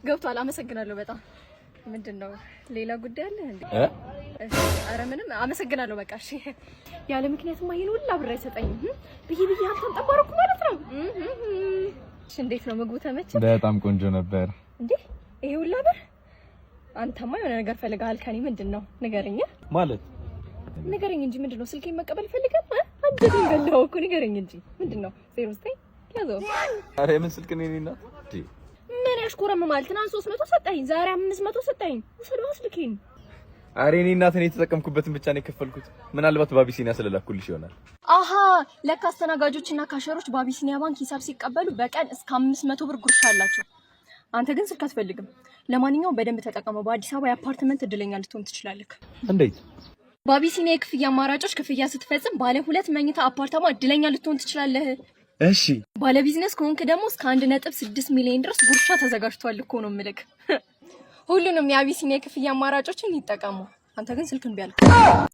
ገብቷል። አመሰግናለሁ በጣም ምንድነው ሌላ ጉዳይ አለ እንዴ? አረ ምንም አመሰግናለሁ በቃ እሺ። ያለ ምክንያትማ ይሄን ሁሉ አብራ አይሰጠኝም ብዬ ሀብታም ጠባረኩ ማለት ነው። እሺ እንዴት ነው ምግቡ ተመቸ? በጣም ቆንጆ ነበር። እንዴ ይሄ ሁሉ አብር አንተማ የሆነ ነገር ፈልጋል ከኔ ምንድነው? ንገረኝ ማለት ንገረኝ እንጂ ምንድነው? ስልኬን መቀበል ፈልገህ አንተን ገለው እኮ ንገረኝ እንጂ ምንድነው? 09 ያዘው። አረ የምን ስልክ ነው የኔ እናት? ምን ያሽኮረምማል? ትናንት 300 ሰጠኝ፣ ዛሬ 500 ሰጠኝ። ወሰደው ስልኬን። አረ እኔ እናት እኔ የተጠቀምኩበትን ብቻ ነው የከፈልኩት። ምናልባት በአቢሲኒያ ስለላኩልሽ ይሆናል። አሃ ለካ አስተናጋጆችና ካሸሮች በአቢሲኒያ ባንክ ሂሳብ ሲቀበሉ በቀን እስከ 500 ብር ጉርሻ አላቸው። አንተ ግን ስልክ አትፈልግም። ለማንኛውም በደንብ ተጠቀመው። በአዲስ አበባ የአፓርትመንት እድለኛ ልትሆን ትችላለህ። እንዴት? በአቢሲኒያ የክፍያ አማራጮች ክፍያ ስትፈጽም ባለ 2 መኝታ አፓርታማ እድለኛ ልትሆን ትችላለህ። እሺ ባለ ቢዝነስ ከሆንክ ደግሞ እስከ 1.6 ሚሊዮን ድረስ ጉርሻ ተዘጋጅቷል እኮ ነው የምልክ። ሁሉንም የአቢሲኒያ የክፍያ አማራጮችን ይጠቀሙ። አንተ ግን ስልክን ቢያልክ